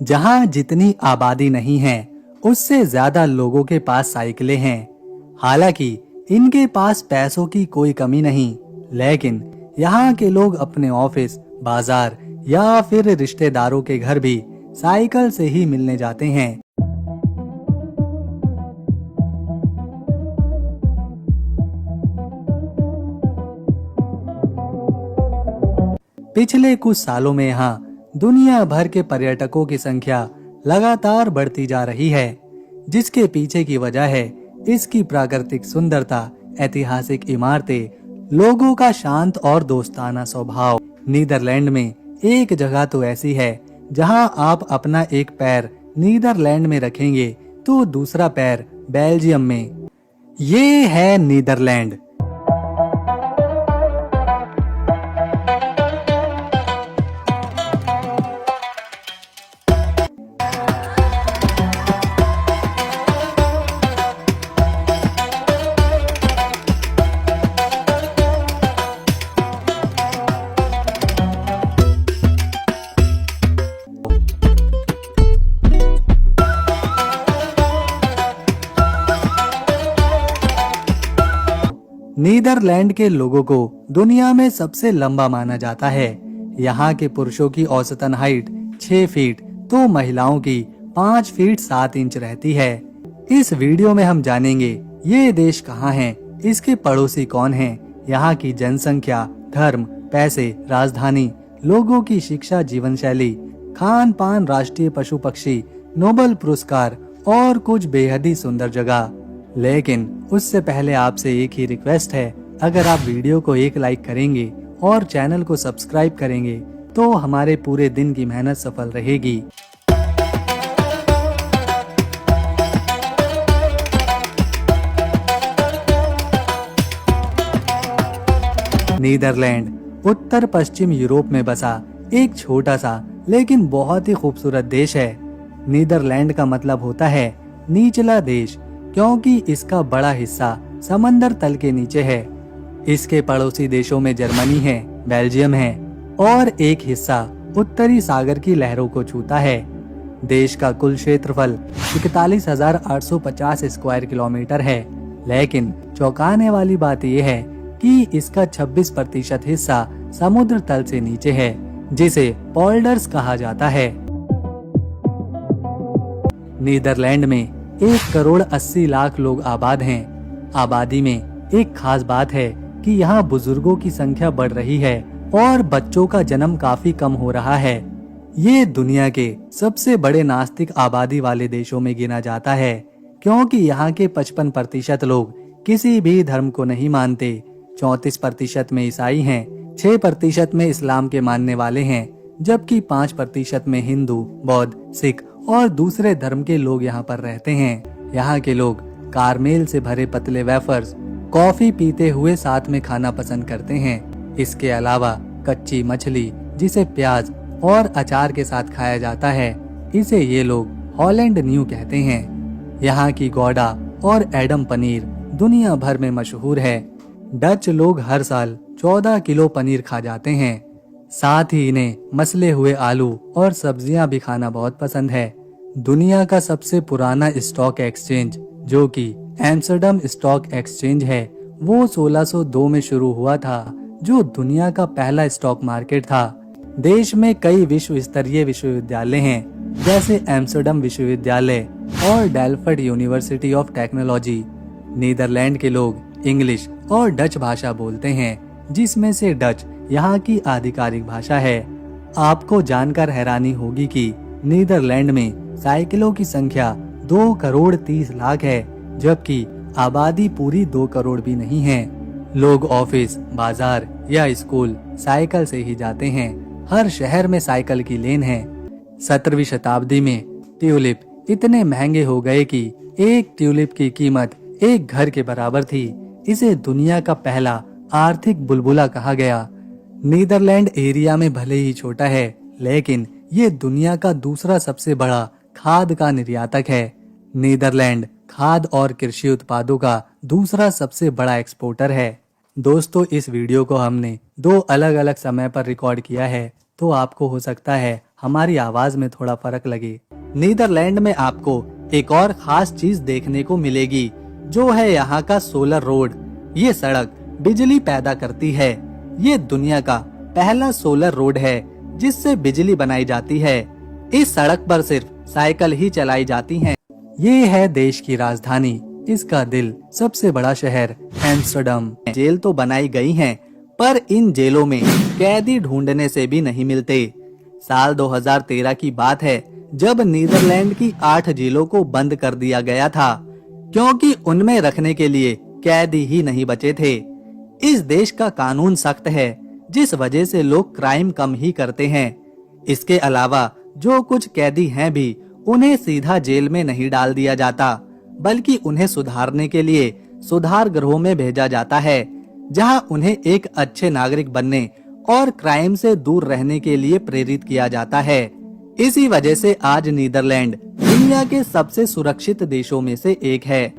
जहां जितनी आबादी नहीं है उससे ज्यादा लोगों के पास साइकिलें हैं। हालांकि इनके पास पैसों की कोई कमी नहीं, लेकिन यहाँ के लोग अपने ऑफिस, बाजार या फिर रिश्तेदारों के घर भी साइकिल से ही मिलने जाते हैं। पिछले कुछ सालों में यहाँ दुनिया भर के पर्यटकों की संख्या लगातार बढ़ती जा रही है, जिसके पीछे की वजह है इसकी प्राकृतिक सुंदरता, ऐतिहासिक इमारतें, लोगों का शांत और दोस्ताना स्वभाव। नीदरलैंड में एक जगह तो ऐसी है जहां आप अपना एक पैर नीदरलैंड में रखेंगे तो दूसरा पैर बेल्जियम में। ये है नीदरलैंड। नीदरलैंड के लोगों को दुनिया में सबसे लंबा माना जाता है। यहाँ के पुरुषों की औसतन हाइट 6 फीट तो महिलाओं की 5 फीट 7 इंच रहती है। इस वीडियो में हम जानेंगे ये देश कहाँ है, इसके पड़ोसी कौन हैं, यहाँ की जनसंख्या, धर्म, पैसे, राजधानी, लोगों की शिक्षा, जीवन शैली, खान पान, राष्ट्रीय पशु पक्षी, नोबेल पुरस्कार और कुछ बेहद ही सुंदर जगह। लेकिन उससे पहले आपसे एक ही रिक्वेस्ट है, अगर आप वीडियो को एक लाइक करेंगे और चैनल को सब्सक्राइब करेंगे तो हमारे पूरे दिन की मेहनत सफल रहेगी। नीदरलैंड उत्तर पश्चिम यूरोप में बसा एक छोटा सा लेकिन बहुत ही खूबसूरत देश है। नीदरलैंड का मतलब होता है निचला देश, क्योंकि इसका बड़ा हिस्सा समंदर तल के नीचे है। इसके पड़ोसी देशों में जर्मनी है, बेल्जियम है और एक हिस्सा उत्तरी सागर की लहरों को छूता है। देश का कुल क्षेत्रफल 41,850 स्क्वायर किलोमीटर है, लेकिन चौंकाने वाली बात यह है कि इसका 26% हिस्सा समुद्र तल से नीचे है, जिसे पोल्डर्स कहा जाता है। नीदरलैंड में 1,80,00,000 लोग आबाद हैं। आबादी में एक खास बात है कि यहाँ बुजुर्गों की संख्या बढ़ रही है और बच्चों का जन्म काफी कम हो रहा है। ये दुनिया के सबसे बड़े नास्तिक आबादी वाले देशों में गिना जाता है, क्योंकि यहाँ के 55% लोग किसी भी धर्म को नहीं मानते। 34% में ईसाई हैं, 6% में इस्लाम के मानने वाले हैं, जबकि 5% में हिंदू, बौद्ध, सिख और दूसरे धर्म के लोग यहाँ पर रहते हैं। यहाँ के लोग कारमेल से भरे पतले वेफर्स, कॉफी पीते हुए साथ में खाना पसंद करते हैं। इसके अलावा कच्ची मछली, जिसे प्याज और अचार के साथ खाया जाता है, इसे ये लोग हॉलैंड न्यू कहते हैं। यहाँ की गौडा और एडम पनीर दुनिया भर में मशहूर है। डच लोग हर साल 14 किलो पनीर खा जाते हैं। साथ ही इन्हें मसले हुए आलू और सब्जियां भी खाना बहुत पसंद है। दुनिया का सबसे पुराना स्टॉक एक्सचेंज, जो कि एम्स्टर्डम स्टॉक एक्सचेंज है, वो 1602 में शुरू हुआ था, जो दुनिया का पहला स्टॉक मार्केट था। देश में कई विश्व स्तरीय विश्वविद्यालय हैं, जैसे एम्स्टर्डम विश्वविद्यालय और Delft University of Technology. Netherland के लोग इंग्लिश और डच भाषा बोलते हैं, जिसमें से डच यहाँ की आधिकारिक भाषा है। आपको जानकर हैरानी होगी कि नीदरलैंड में साइकिलों की संख्या 2,30,00,000 है, जबकि आबादी पूरी 2 करोड़ भी नहीं है। लोग ऑफिस, बाजार या स्कूल साइकिल से ही जाते हैं। हर शहर में साइकिल की लेन है। 17वीं शताब्दी में ट्यूलिप इतने महंगे हो गए कि एक ट्यूलिप की कीमत एक घर के बराबर थी। इसे दुनिया का पहला आर्थिक बुलबुला कहा गया। नीदरलैंड एरिया में भले ही छोटा है, लेकिन ये दुनिया का दूसरा सबसे बड़ा खाद का निर्यातक है। नीदरलैंड खाद और कृषि उत्पादों का दूसरा सबसे बड़ा एक्सपोर्टर है। दोस्तों, इस वीडियो को हमने 2 अलग अलग समय पर रिकॉर्ड किया है, तो आपको हो सकता है हमारी आवाज में थोड़ा फर्क लगे। नीदरलैंड में आपको एक और खास चीज देखने को मिलेगी, जो है यहाँ का सोलर रोड। ये सड़क बिजली पैदा करती है। ये दुनिया का पहला सोलर रोड है जिससे बिजली बनाई जाती है। इस सड़क पर सिर्फ साइकिल ही चलाई जाती हैं। ये है देश की राजधानी, इसका दिल, सबसे बड़ा शहर एम्स्टर्डम। जेल तो बनाई गई हैं, पर इन जेलों में कैदी ढूंढने से भी नहीं मिलते। साल 2013 की बात है जब नीदरलैंड की 8 जेलों को बंद कर दिया गया था, क्योंकि उनमें रखने के लिए कैदी ही नहीं बचे थे। इस देश का कानून सख्त है, जिस वजह से लोग क्राइम कम ही करते हैं। इसके अलावा जो कुछ कैदी हैं भी, उन्हें सीधा जेल में नहीं डाल दिया जाता, बल्कि उन्हें सुधारने के लिए सुधार गृहों में भेजा जाता है, जहां उन्हें एक अच्छे नागरिक बनने और क्राइम से दूर रहने के लिए प्रेरित किया जाता है। इसी वजह से आज नीदरलैंड दुनिया के सबसे सुरक्षित देशों में से एक है।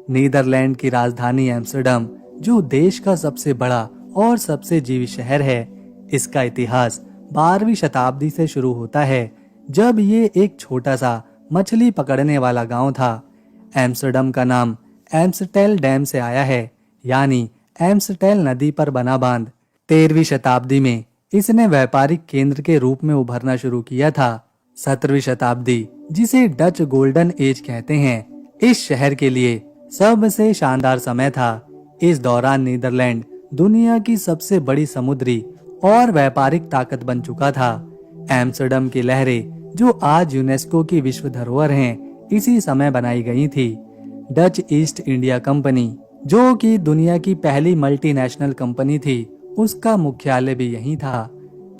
नीदरलैंड की राजधानी एम्स्टर्डम, जो देश का सबसे बड़ा और सबसे जीवित शहर है, इसका इतिहास 12वीं शताब्दी से शुरू होता है, जब ये एक छोटा सा मछली पकड़ने वाला गांव था। एम्स्टर्डम का नाम एम्स्टेल डैम से आया है, यानी एम्स्टेल नदी पर बना बांध। 13वीं शताब्दी में इसने व्यापारिक केंद्र के रूप में उभरना शुरू किया था। 17वीं शताब्दी, जिसे डच गोल्डन एज कहते हैं, इस शहर के लिए सबसे शानदार समय था। इस दौरान नीदरलैंड दुनिया की सबसे बड़ी समुद्री और व्यापारिक ताकत बन चुका था। एम्स्टर्डम की लहरें, जो आज यूनेस्को की विश्व धरोहर हैं, इसी समय बनाई गई थी। डच ईस्ट इंडिया कंपनी, जो कि दुनिया की पहली मल्टीनेशनल कंपनी थी, उसका मुख्यालय भी यहीं था।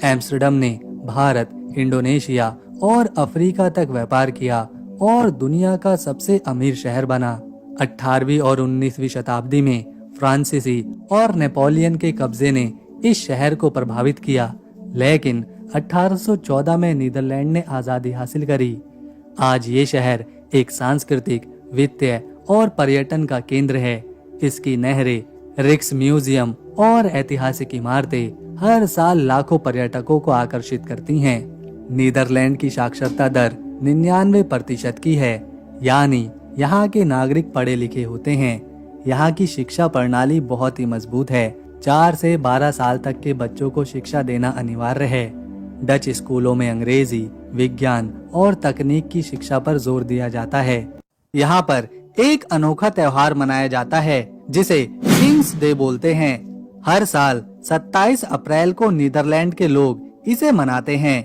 एम्स्टर्डम ने भारत, इंडोनेशिया और अफ्रीका तक व्यापार किया और दुनिया का सबसे अमीर शहर बना। 18वीं और 19वीं शताब्दी में फ्रांसीसी और नेपोलियन के कब्जे ने इस शहर को प्रभावित किया, लेकिन 1814 में नीदरलैंड ने आजादी हासिल करी। आज ये शहर एक सांस्कृतिक, वित्तीय और पर्यटन का केंद्र है। इसकी नहरें, रिक्स म्यूजियम और ऐतिहासिक इमारतें हर साल लाखों पर्यटकों को आकर्षित करती हैं। नीदरलैंड की साक्षरता दर 99% की है, यानी यहाँ के नागरिक पढ़े लिखे होते हैं। यहाँ की शिक्षा प्रणाली बहुत ही मजबूत है। 4 से 12 साल तक के बच्चों को शिक्षा देना अनिवार्य है। डच स्कूलों में अंग्रेजी, विज्ञान और तकनीक की शिक्षा पर जोर दिया जाता है। यहाँ पर एक अनोखा त्योहार मनाया जाता है, जिसे किंग्स डे बोलते हैं। हर साल 27 अप्रैल को नीदरलैंड के लोग इसे मनाते हैं,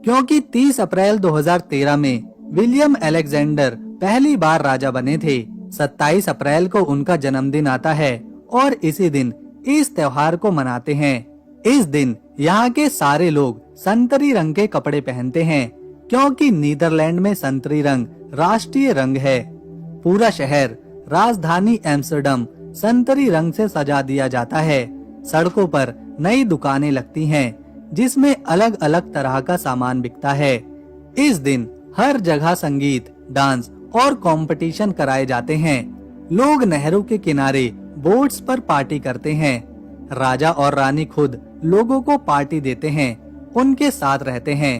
क्योंकि 30 अप्रैल 2013 में विलियम अलेक्जेंडर पहली बार राजा बने थे। 27 अप्रैल को उनका जन्मदिन आता है और इसी दिन इस त्योहार को मनाते हैं। इस दिन यहाँ के सारे लोग संतरी रंग के कपड़े पहनते हैं, क्योंकि नीदरलैंड में संतरी रंग राष्ट्रीय रंग है। पूरा शहर, राजधानी एम्स्टर्डम, संतरी रंग से सजा दिया जाता है। सड़कों पर नई दुकानें लगती हैं, जिसमें अलग अलग तरह का सामान बिकता है। इस दिन हर जगह संगीत, डांस और कंपटीशन कराए जाते हैं। लोग नहरों के किनारे बोट्स पर पार्टी करते हैं। राजा और रानी खुद लोगों को पार्टी देते हैं, उनके साथ रहते हैं।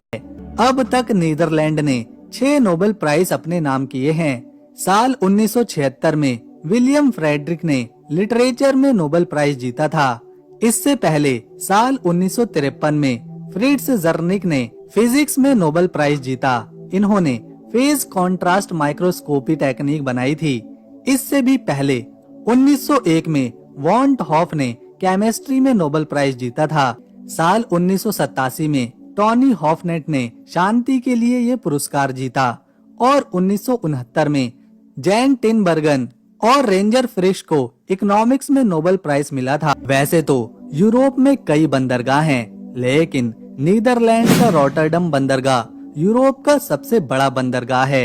अब तक नीदरलैंड ने 6 नोबेल प्राइज अपने नाम किए हैं। साल 1976 में विलियम फ्रेडरिक ने लिटरेचर में नोबेल प्राइज जीता था। इससे पहले साल 1953 में फ्रिट्ज जर्निक ने फिजिक्स में नोबेल प्राइज जीता। इन्होंने फेज कॉन्ट्रास्ट माइक्रोस्कोपी टेक्निक बनाई थी। इससे भी पहले 1901 में वॉन हॉफ ने केमिस्ट्री में नोबेल प्राइज जीता था। साल 1987 में टॉनी हॉफनेट ने शांति के लिए ये पुरस्कार जीता और 1969 में जैन टिनबर्गन और रेंजर फ्रिश को इकोनॉमिक्स में नोबेल प्राइज मिला था। वैसे तो यूरोप में कई बंदरगाह हैं, लेकिन नीदरलैंड का रॉटरडम बंदरगाह यूरोप का सबसे बड़ा बंदरगाह है।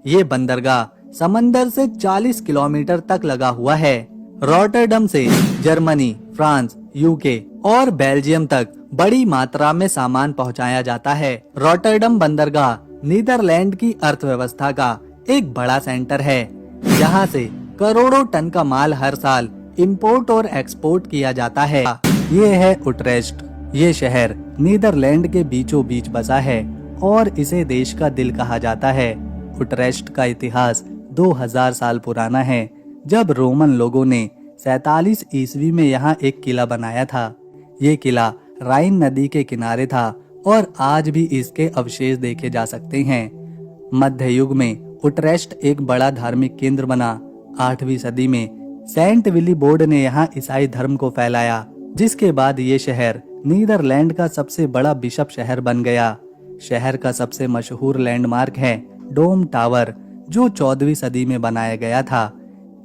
ये बंदरगाह समंदर से 40 किलोमीटर तक लगा हुआ है। रॉटरडम से जर्मनी, फ्रांस, यूके और बेल्जियम तक बड़ी मात्रा में सामान पहुंचाया जाता है। रॉटरडम बंदरगाह नीदरलैंड की अर्थव्यवस्था का एक बड़ा सेंटर है जहां से करोड़ों टन का माल हर साल इंपोर्ट और एक्सपोर्ट किया जाता है। ये है उट्रेस्ट। ये शहर नीदरलैंड के बीचों बीच बसा है और इसे देश का दिल कहा जाता है। उट्रेस्ट का इतिहास 2000 साल पुराना है, जब रोमन लोगों ने 47 ईस्वी में यहाँ एक किला बनाया था। ये किला राइन नदी के किनारे था और आज भी इसके अवशेष देखे जा सकते हैं। मध्य युग में उट्रेस्ट एक बड़ा धार्मिक केंद्र बना। 8वीं सदी में सेंट विली बोर्ड ने यहाँ ईसाई धर्म को फैलाया, जिसके बाद ये शहर नीदरलैंड का सबसे बड़ा बिशप शहर बन गया। शहर का सबसे मशहूर लैंडमार्क है डोम टावर, जो 14वीं सदी में बनाया गया था।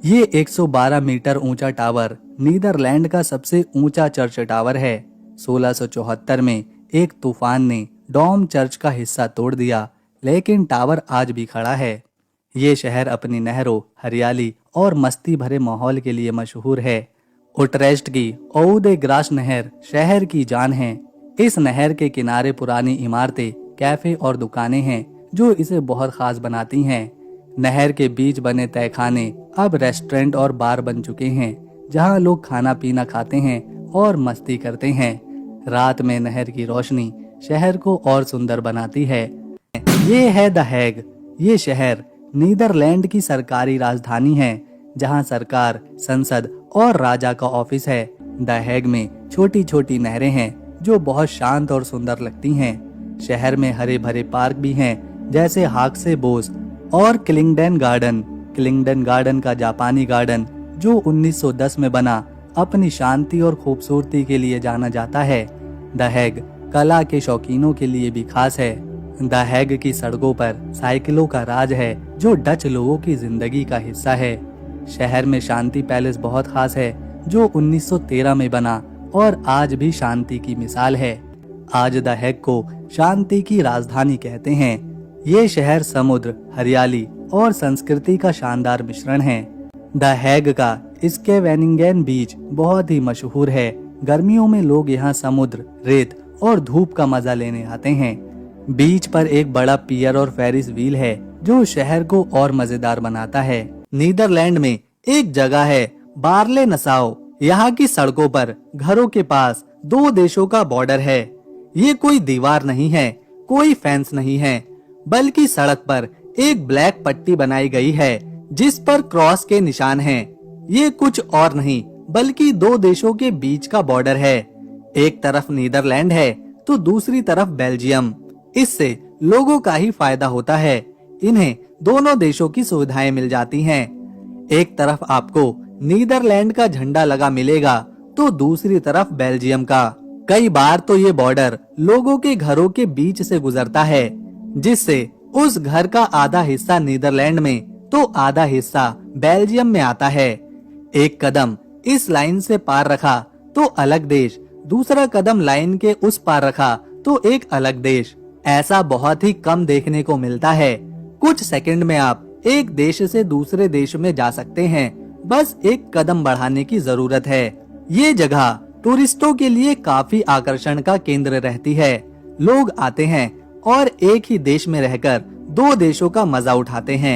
ये 112 मीटर ऊंचा टावर नीदरलैंड का सबसे ऊंचा चर्च टावर है। 1674 में एक तूफान ने डोम चर्च का हिस्सा तोड़ दिया, लेकिन टावर आज भी खड़ा है। ये शहर अपनी नहरों, हरियाली और मस्ती भरे माहौल के लिए मशहूर है। उट्रेस्ट की ओउ दे ग्रास नहर शहर की जान है। इस नहर के किनारे पुरानी इमारतें, कैफे और दुकानें हैं जो इसे बहुत खास बनाती हैं। नहर के बीच बने तहखाने अब रेस्टोरेंट और बार बन चुके हैं, जहां लोग खाना पीना खाते हैं और मस्ती करते हैं। रात में नहर की रोशनी शहर को और सुंदर बनाती है। ये है द हैग। ये शहर नीदरलैंड की सरकारी राजधानी है, जहां सरकार, संसद और राजा का ऑफिस है। द हैग में छोटी छोटी नहरें हैं जो बहुत शांत और सुंदर लगती हैं। शहर में हरे भरे पार्क भी हैं, जैसे हाक्से बोस और क्लिंगडन गार्डन। क्लिंगडन गार्डन का जापानी गार्डन, जो 1910 में बना, अपनी शांति और खूबसूरती के लिए जाना जाता है। द हैग कला के शौकीनों के लिए भी खास है। द हैग की सड़कों पर साइकिलों का राज है, जो डच लोगों की जिंदगी का हिस्सा है। शहर में शांति पैलेस बहुत खास है, जो 1913 में बना और आज भी शांति की मिसाल है। आज द हैग को शांति की राजधानी कहते हैं। ये शहर समुद्र, हरियाली और संस्कृति का शानदार मिश्रण है। द हैग का स्केवेनिंगन बीच बहुत ही मशहूर है। गर्मियों में लोग यहाँ समुद्र, रेत और धूप का मजा लेने आते हैं। बीच पर एक बड़ा पियर और फेरिस व्हील है, जो शहर को और मजेदार बनाता है। नीदरलैंड में एक जगह है बार्ले नसाओ। यहाँ की सड़कों पर घरों के पास दो देशों का बॉर्डर है। ये कोई दीवार नहीं है, कोई फेंस नहीं है, बल्कि सड़क पर एक ब्लैक पट्टी बनाई गई है, जिस पर क्रॉस के निशान हैं। ये कुछ और नहीं बल्कि दो देशों के बीच का बॉर्डर है। एक तरफ नीदरलैंड है तो दूसरी तरफ बेल्जियम। इससे लोगों का ही फायदा होता है। इन्हें दोनों देशों की सुविधाएं मिल जाती हैं। एक तरफ आपको नीदरलैंड का झंडा लगा मिलेगा तो दूसरी तरफ बेल्जियम का। कई बार तो ये बॉर्डर लोगों के घरों के बीच से गुजरता है, जिससे उस घर का आधा हिस्सा नीदरलैंड में तो आधा हिस्सा बेल्जियम में आता है। एक कदम इस लाइन से पार रखा तो अलग देश, दूसरा कदम लाइन के उस पार रखा तो एक अलग देश। ऐसा बहुत ही कम देखने को मिलता है। कुछ सेकंड में आप एक देश से दूसरे देश में जा सकते हैं, बस एक कदम बढ़ाने की जरूरत है। ये जगह टूरिस्टों के लिए काफी आकर्षण का केंद्र रहती है। लोग आते हैं और एक ही देश में रहकर दो देशों का मजा उठाते हैं।